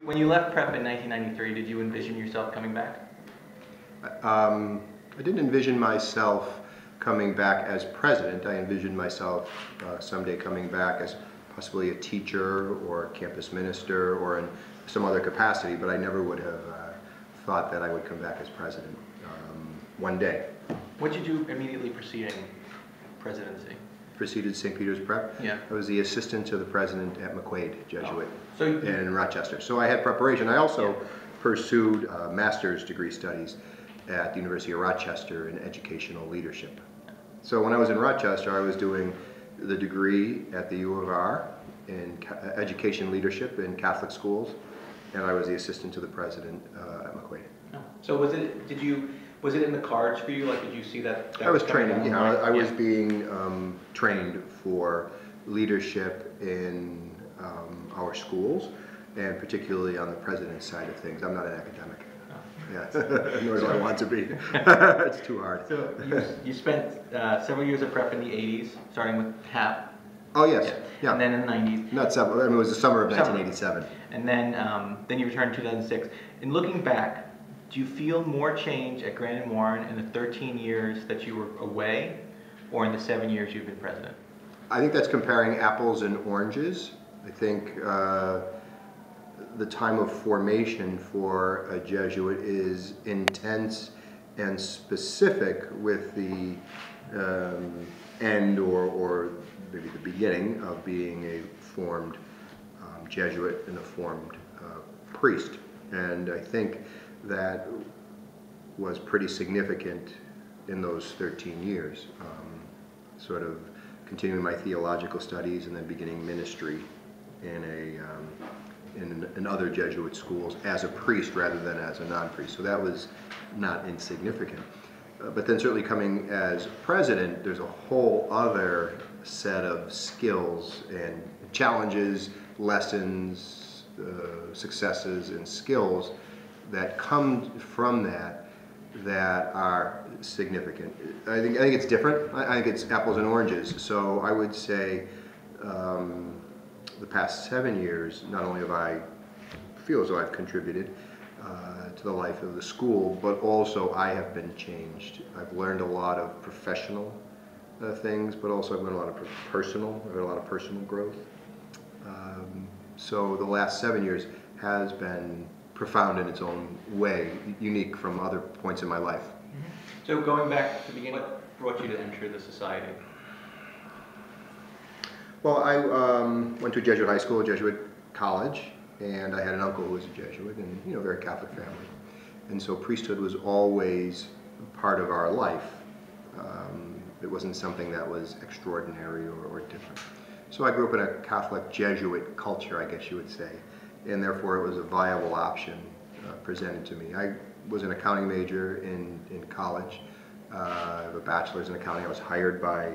When you left prep in 1993, did you envision yourself coming back? I didn't envision myself coming back as president. I envisioned myself someday coming back as possibly a teacher or a campus minister or in some other capacity, but I never would have thought that I would come back as president one day. What did you do immediately preceding presidency? Preceded St. Peter's Prep. Yeah. I was the assistant to the president at McQuaid Jesuit in Rochester. So I had preparation. I also pursued master's degree studies at the University of Rochester in educational leadership. So when I was in Rochester, I was doing the degree at the U of R in education leadership in Catholic schools, and I was the assistant to the president at McQuaid. So was it in the cards for you? Like, did you see that? I was training. Yeah, I was being trained for leadership in our schools, and particularly on the president's side of things. I'm not an academic. Yeah, nor do I want to be. It's too hard. So you spent several years of prep in the 80s, starting with HAP. Oh yes, yeah. And then in the 90s. Not several. I mean, it was the summer of 1987. And then you returned in 2006. In looking back, do you feel more change at Grandin Warren in the 13 years that you were away, or in the 7 years you've been president? I think that's comparing apples and oranges. I think the time of formation for a Jesuit is intense and specific with the end or maybe the beginning of being a formed Jesuit and a formed priest. And I think that was pretty significant in those 13 years, sort of continuing my theological studies and then beginning ministry in other Jesuit schools as a priest rather than as a non-priest. So that was not insignificant. But then certainly coming as president, there's a whole other set of skills and challenges, lessons, successes, and skills that come from that are significant. I think it's different. I think it's apples and oranges. So I would say the past 7 years, not only have I feel as though I've contributed to the life of the school, but also I have been changed. I've learned a lot of professional things, but also I've learned a lot of personal growth. So the last 7 years has been profound in its own way, unique from other points in my life. Mm-hmm. So going back to the beginning, what brought you to enter the society? Well, I went to a Jesuit high school, a Jesuit college, and I had an uncle who was a Jesuit, and very Catholic family. And so priesthood was always part of our life. It wasn't something that was extraordinary or different. So I grew up in a Catholic Jesuit culture, I guess you would say, and therefore it was a viable option presented to me. I was an accounting major in college. I have a bachelor's in accounting. I was hired by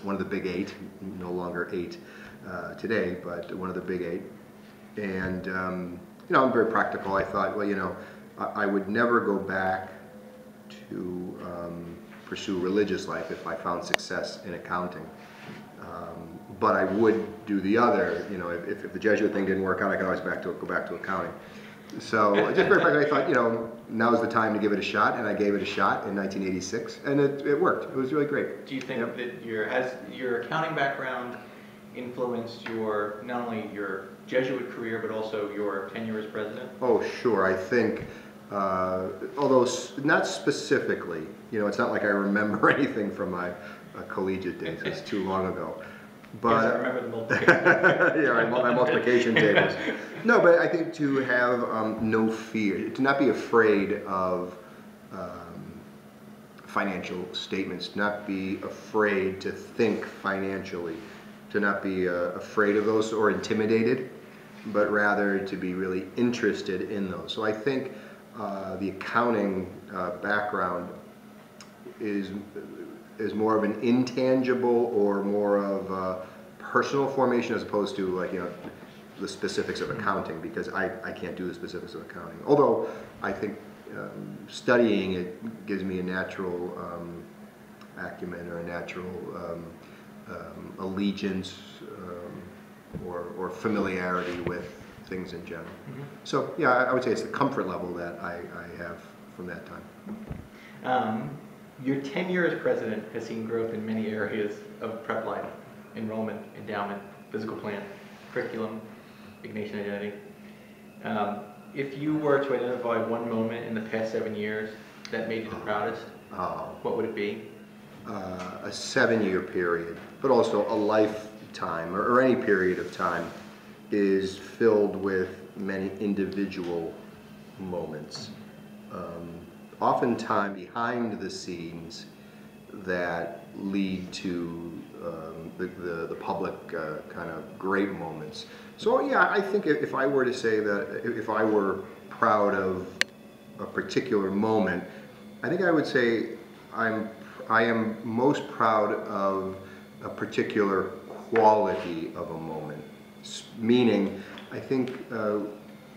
one of the big 8, no longer 8 today, but one of the big 8. And I'm very practical. I thought, well, I would never go back to pursue religious life if I found success in accounting. But I would do the other. If the Jesuit thing didn't work out, I could always go back to accounting. So just very practically, I thought, now's the time to give it a shot, and I gave it a shot in 1986, and it worked. It was really great. Do you think that has your accounting background influenced not only your Jesuit career, but also your tenure as president? Oh, sure. I think, although not specifically, it's not like I remember anything from my collegiate days. It's too long ago. But yes, I remember the multiplication. Yeah, my multiplication tables. No, but I think to have no fear, to not be afraid of financial statements, to not be afraid to think financially, to not be afraid of those or intimidated, but rather to be really interested in those. So I think the accounting background is more of an intangible or more of a personal formation as opposed to the specifics of accounting, because I can't do the specifics of accounting. Although I think studying it gives me a natural acumen or a natural allegiance or familiarity with things in general. Mm-hmm. So yeah, I would say it's the comfort level that I have from that time. Your tenure as president has seen growth in many areas of prep life: enrollment, endowment, physical plan, curriculum, Ignatian identity. If you were to identify one moment in the past 7 years that made you the proudest, what would it be? A 7-year period, but also a lifetime, or any period of time, is filled with many individual moments. Oftentimes behind the scenes that lead to the public kind of great moments. So yeah, I think if I were to say that, if I were proud of a particular moment, I think I would say I am most proud of a particular quality of a moment. Meaning, I think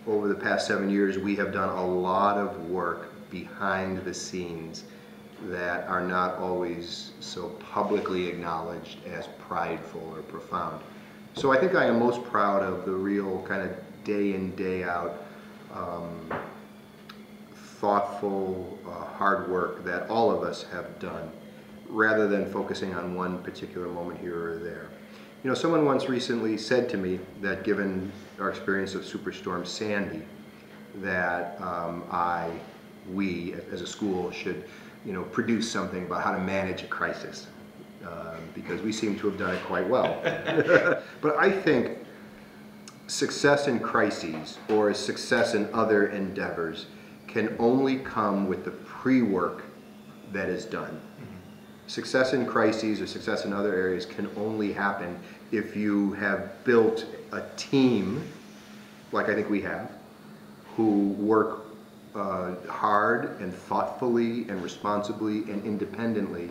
over the past 7 years we have done a lot of work behind the scenes that are not always so publicly acknowledged as prideful or profound. So I think I am most proud of the real kind of day in, day out, thoughtful, hard work that all of us have done, rather than focusing on one particular moment here or there. You know, someone once recently said to me that given our experience of Superstorm Sandy, that we as a school should, produce something about how to manage a crisis, because we seem to have done it quite well. But I think success in crises or success in other endeavors can only come with the pre-work that is done. Success in crises or success in other areas can only happen if you have built a team, like I think we have, who work hard and thoughtfully and responsibly and independently,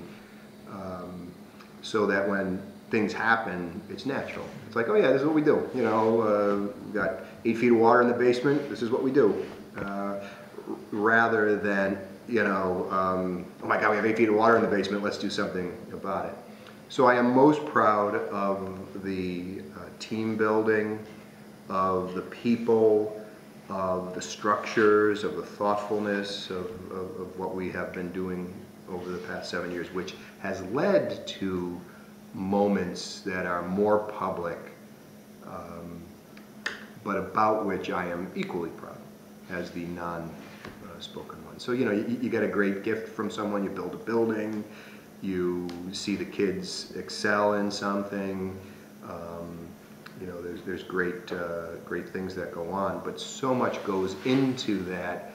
so that when things happen, it's natural. It's like, oh yeah, this is what we do. We've got 8 feet of water in the basement, this is what we do. Rather than, oh my God, we have 8 feet of water in the basement, let's do something about it. So I am most proud of the team building, of the people, of the structures, of the thoughtfulness of what we have been doing over the past 7 years, which has led to moments that are more public, but about which I am equally proud as the non-spoken one. So, you get a great gift from someone, you build a building, you see the kids excel in something, there's great things that go on, but so much goes into that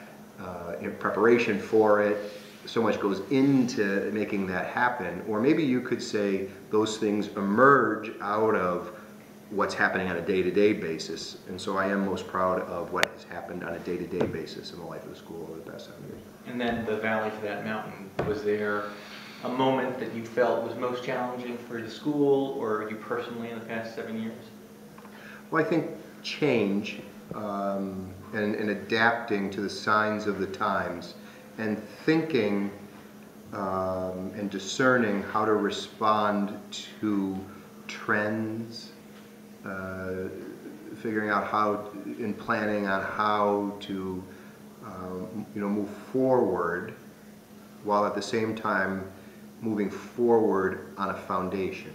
in preparation for it, so much goes into making that happen. Or maybe you could say those things emerge out of what's happening on a day-to-day basis. And so I am most proud of what has happened on a day-to-day basis in the life of the school over the past 7 years. And then the valley to that mountain, was there a moment that you felt was most challenging for the school or you personally in the past 7 years? Well, I think change and adapting to the signs of the times and thinking and discerning how to respond to trends, figuring out how, in planning on how to move forward, while at the same time moving forward on a foundation.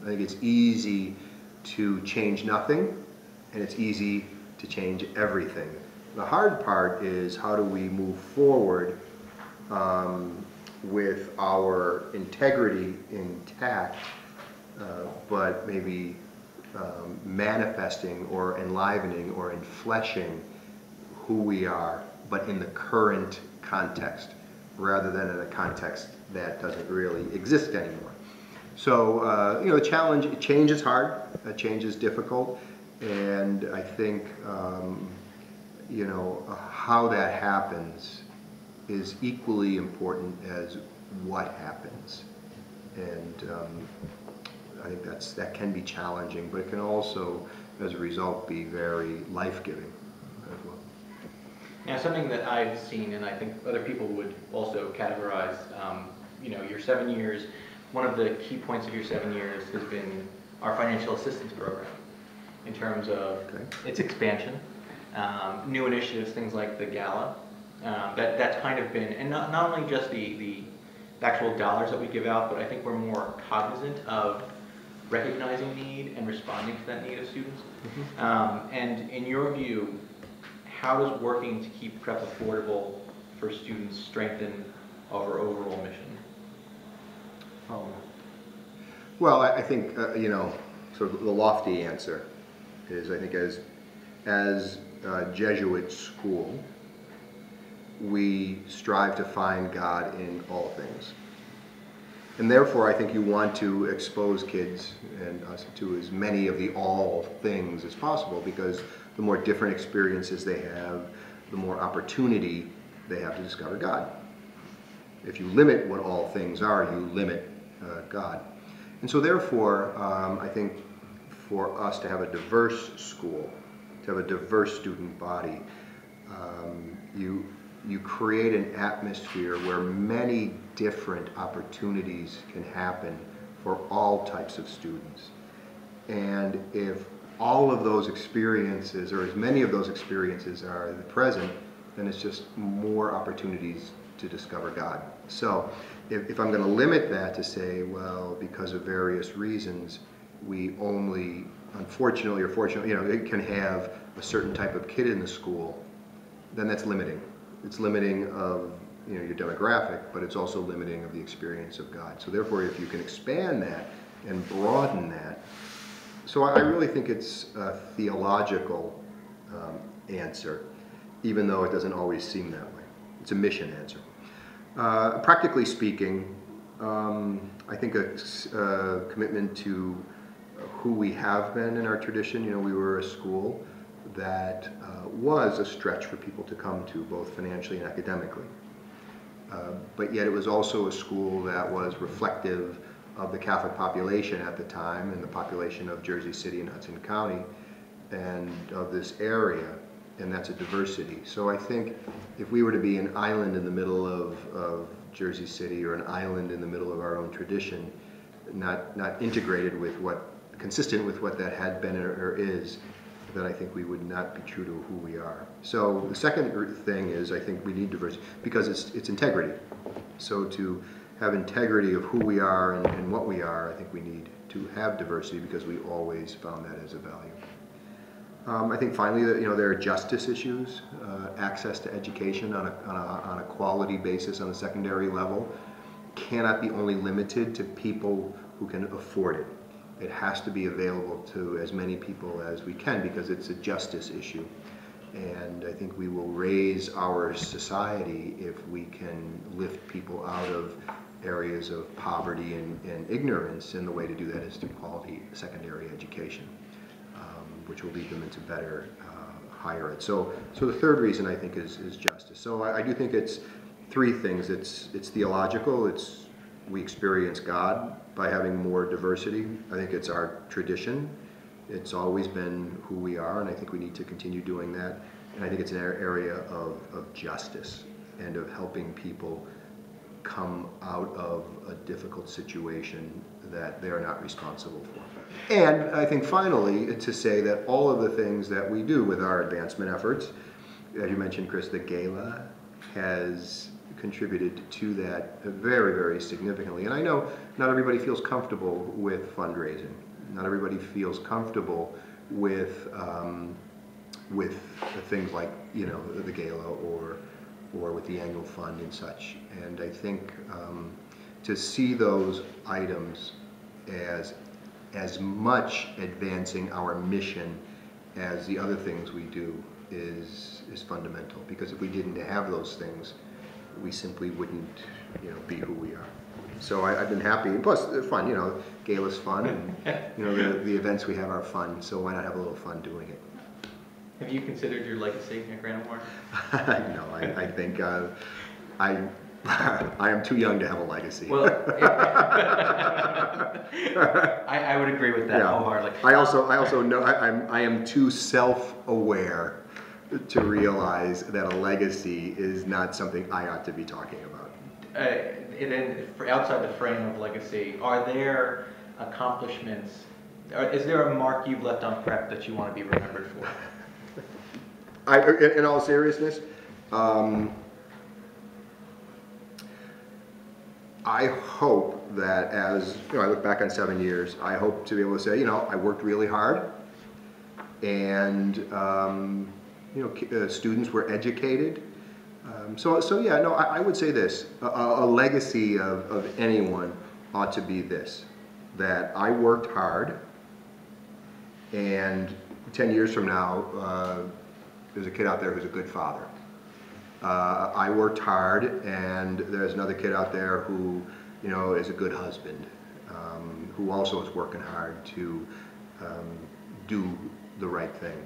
I think it's easy to change nothing, and it's easy to change everything. The hard part is how do we move forward with our integrity intact, but maybe manifesting or enlivening or enfleshing who we are, but in the current context, rather than in a context that doesn't really exist anymore. So, the challenge, change is hard, change is difficult, and I think, how that happens is equally important as what happens. And I think that can be challenging, but it can also, as a result, be very life-giving as well. Now, something that I've seen, and I think other people would also categorize, your 7 years, one of the key points of your 7 years has been our financial assistance program. in terms of its expansion, new initiatives, things like the gala. That's kind of been, and not only just the actual dollars that we give out, but I think we're more cognizant of recognizing need and responding to that need of students. And in your view, how does working to keep prep affordable for students strengthen our overall mission? Well, I think, you know, sort of the lofty answer is, I think as a Jesuit school, we strive to find God in all things. And therefore, I think you want to expose kids and us to as many of the all things as possible, because the more different experiences they have, the more opportunity they have to discover God. If you limit what all things are, you limit God. And so therefore, I think for us to have a diverse school, to have a diverse student body, you create an atmosphere where many different opportunities can happen for all types of students. And if all of those experiences, or as many of those experiences are present, then it's just more opportunities to discover God. So if I'm going to limit that to say, well, because of various reasons, we only, unfortunately or fortunately, you know, it can have a certain type of kid in the school, then that's limiting. It's limiting of, you know, your demographic, but it's also limiting of the experience of God. So therefore, if you can expand that and broaden that, so I really think it's a theological answer, even though it doesn't always seem that way. It's a mission answer. Practically speaking, I think a commitment to who we have been in our tradition. You know, we were a school that was a stretch for people to come to, both financially and academically. But yet it was also a school that was reflective of the Catholic population at the time, and the population of Jersey City and Hudson County, and of this area, and that's a diversity. So I think if we were to be an island in the middle of Jersey City, or an island in the middle of our own tradition, not integrated with consistent with what that had been or is, then I think we would not be true to who we are. So the second thing is, I think we need diversity because it's integrity. So to have integrity of who we are and what we are, I think we need to have diversity, because we always found that as a value. I think finally that, you know, there are justice issues, access to education on a quality basis on a secondary level cannot be only limited to people who can afford it. It has to be available to as many people as we can, because it's a justice issue. And I think we will raise our society if we can lift people out of areas of poverty and ignorance, and the way to do that is through quality secondary education, which will lead them into better higher ed. So the third reason I think is justice. So I do think it's three things. It's theological. We experience God by having more diversity. I think it's our tradition. It's always been who we are, and I think we need to continue doing that. And I think it's an area of justice and of helping people come out of a difficult situation that they're not responsible for. And I think finally, to say that all of the things that we do with our advancement efforts, as you mentioned, Chris, the gala has contributed to that very, very significantly. And I know not everybody feels comfortable with fundraising. Not everybody feels comfortable with things like, you know, the gala or with the annual fund and such. And I think to see those items as much advancing our mission as the other things we do is fundamental. Because if we didn't have those things, we simply wouldn't, you know, be who we are. So I've been happy. And plus, fun. You know, gala's fun, and you know the events we have are fun. So why not have a little fun doing it? Have you considered your legacy at Grand Award? No, I think I am too young to have a legacy. Well, I would agree with that wholeheartedly. I also know I am too self-aware to realize that a legacy is not something I ought to be talking about. And then, outside the frame of legacy, are there accomplishments Is there a mark you've left on prep that you want to be remembered for? In all seriousness, I hope that as I look back on 7 years, I hope to be able to say, I worked really hard, and students were educated. So yeah, no, I would say this: a legacy of anyone ought to be this: that I worked hard, and 10 years from now, there's a kid out there who's a good father. I worked hard, and there's another kid out there who, is a good husband, who also is working hard to do the right thing.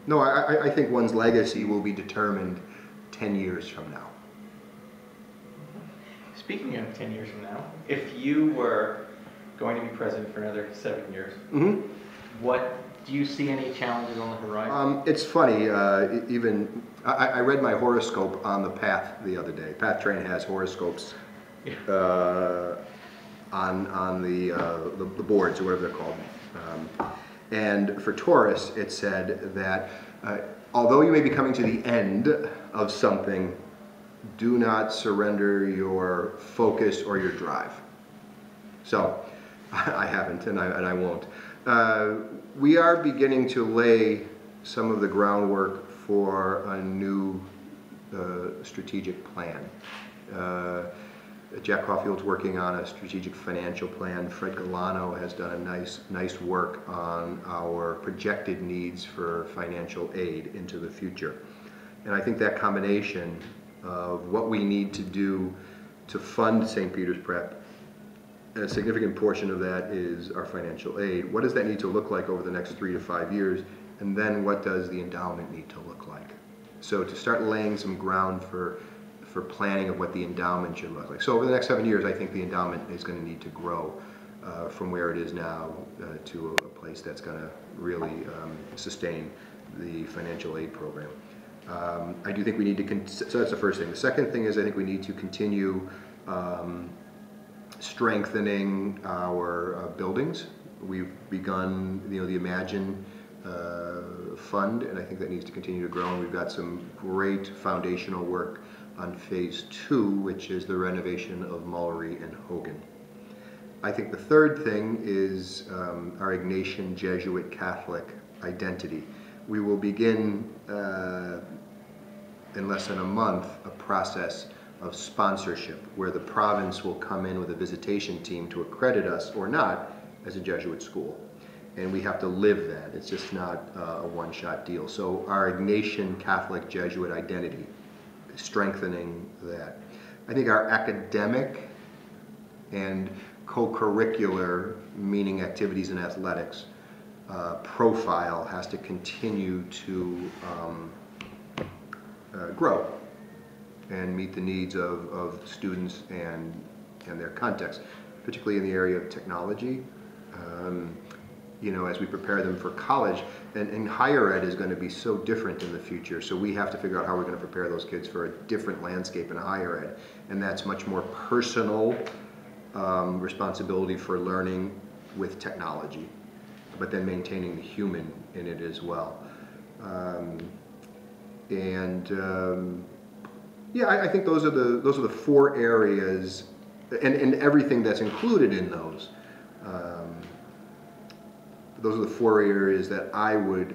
No, I think one's legacy will be determined 10 years from now. Speaking of 10 years from now, if you were going to be president for another 7 years, do you see any challenges on the horizon? It's funny, I read my horoscope on the Path the other day. Path Train has horoscopes on the boards, or whatever they're called. And for Taurus, it said that although you may be coming to the end of something, do not surrender your focus or your drive. So I haven't, and I won't. We are beginning to lay some of the groundwork for a new strategic plan. Jack Caulfield's working on a strategic financial plan. Fred Galano has done a nice work on our projected needs for financial aid into the future. And I think that combination of what we need to do to fund St. Peter's Prep, and a significant portion of that is our financial aid. What does that need to look like over the next 3 to 5 years? And then what does the endowment need to look like? So to start laying some ground for planning of what the endowment should look like. So over the next 7 years, I think the endowment is going to need to grow from where it is now to a place that's going to really sustain the financial aid program. I do think we need to, so that's the first thing. The second thing is I think we need to continue strengthening our buildings. We've begun, the Imagine fund, and I think that needs to continue to grow. And we've got some great foundational work on phase 2, which is the renovation of Mullery and Hogan. I think the third thing is our Ignatian Jesuit Catholic identity. We will begin in less than a month a process of sponsorship where the province will come in with a visitation team to accredit us or not as a Jesuit school. And we have to live that. It's just not a one-shot deal. So our Ignatian Catholic Jesuit identity, strengthening that. I think our academic and co-curricular, meaning activities and athletics, profile has to continue to grow and meet the needs of students and their context, particularly in the area of technology. As we prepare them for college, and higher ed is going to be so different in the future, so we have to figure out how we're going to prepare those kids for a different landscape in higher ed, and that's much more personal responsibility for learning with technology, but then maintaining the human in it as well. Yeah, I think those are the 4 areas, and everything that's included in those. Those are the 4 areas that I would,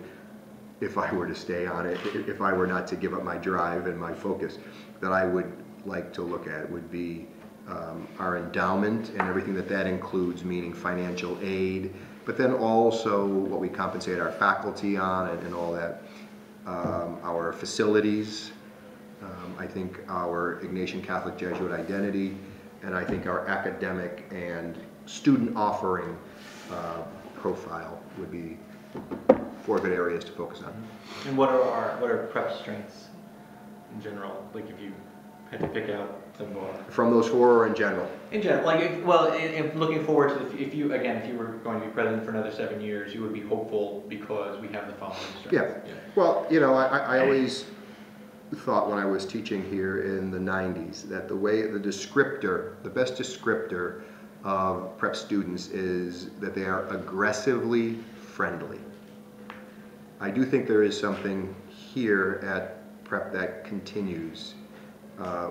if I were to stay on it, if I were not to give up my drive and my focus, that I would like to look at would be our endowment and everything that includes, meaning financial aid, but then also what we compensate our faculty on and all that. Our facilities, I think our Ignatian Catholic Jesuit identity, and I think our academic and student offering profile would be 4 good areas to focus on. And what are prep strengths in general? Like if you had to pick out some more. From those 4 or in general? In general, if looking forward to if you were going to be president for another 7 years, you would be hopeful because we have the following strengths. Yeah. Well, I always thought when I was teaching here in the 90s that the best descriptor of prep students is that they are aggressively friendly. I do think there is something here at prep that continues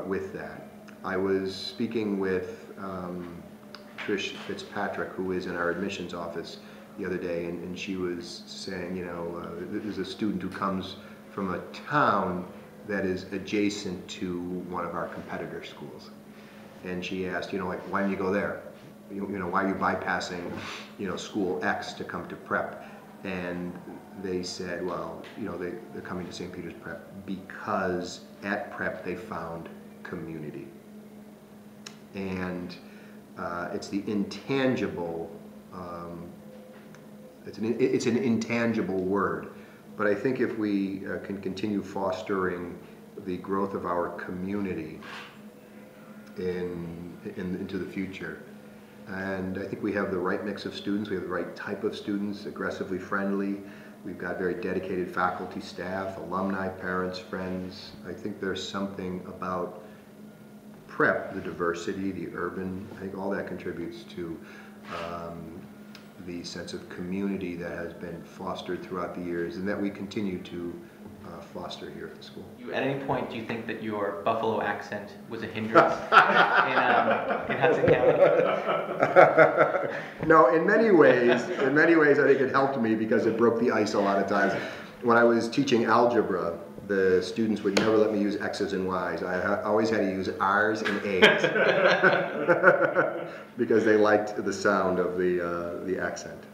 with that. I was speaking with Trish Fitzpatrick, who is in our admissions office, the other day, and she was saying, you know, there's a student who comes from a town that is adjacent to one of our competitor schools. And she asked, you know, like, why didn't you go there? You know, why are you bypassing, you know, school X to come to prep? And they said, well, you know, they're coming to St. Peter's Prep because at prep they found community. And it's the intangible, it's an intangible word. But I think if we can continue fostering the growth of our community into the future, and I think we have the right mix of students, we have the right type of students, aggressively friendly, we've got very dedicated faculty, staff, alumni, parents, friends. I think there's something about prep, the diversity, the urban, I think all that contributes to the sense of community that has been fostered throughout the years and that we continue to foster here at the school. At any point, do you think that your Buffalo accent was a hindrance in Hudson County? No, in many ways, I think it helped me because it broke the ice a lot of times. When I was teaching algebra, the students would never let me use X's and Y's. I always had to use R's and A's because they liked the sound of the accent,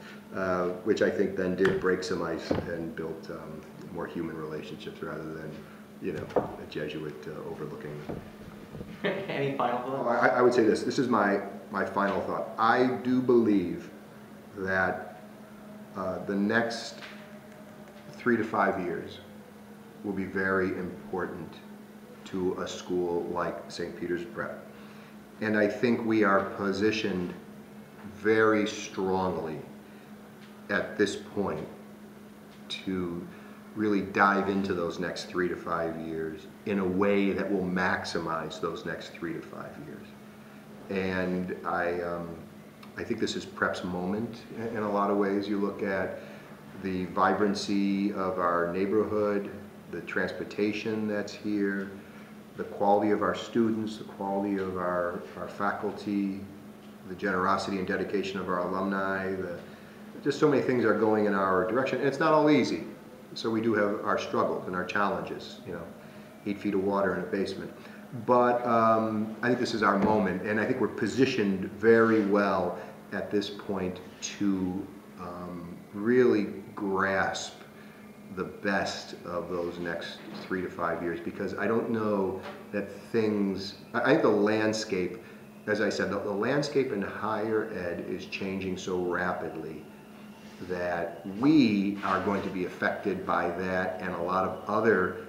which I think then did break some ice and built more human relationships rather than, you know, a Jesuit overlooking. Any final thoughts? I would say this. This is my final thought. I do believe that the next 3 to 5 years will be very important to a school like St. Peter's Prep. And I think we are positioned very strongly at this point to really dive into those next 3 to 5 years in a way that will maximize those next 3 to 5 years. And I think this is Prep's moment in a lot of ways. You look at the vibrancy of our neighborhood, the transportation that's here, the quality of our students, the quality of our faculty, the generosity and dedication of our alumni, just so many things are going in our direction. And it's not all easy. So we do have our struggles and our challenges, you know, 8 feet of water in a basement. But I think this is our moment, and I think we're positioned very well at this point to really grasp the best of those next 3 to 5 years, because I don't know that I think the landscape, as I said, the landscape in higher ed is changing so rapidly that we are going to be affected by that and a lot of other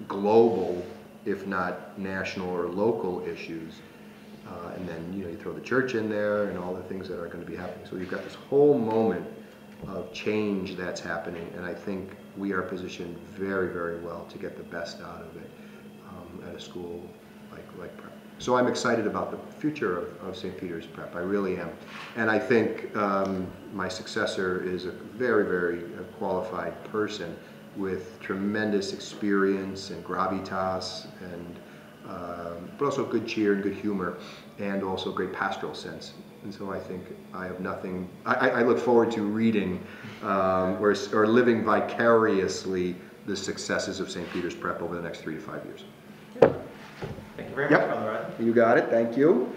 global, if not national or local issues. And then, you know, you throw the church in there and all the things that are going to be happening. So you've got this whole moment of change that's happening, and I think we are positioned very, very well to get the best out of it at a school like Prep. So I'm excited about the future of St. Peter's Prep. I really am. And I think my successor is a very, very qualified person with tremendous experience and gravitas, and but also good cheer and good humor, and also great pastoral sense. And so I think I have nothing, I look forward to reading or living vicariously the successes of St. Peter's Prep over the next 3 to 5 years. Thank you very much, Brother Reiser. You got it, thank you.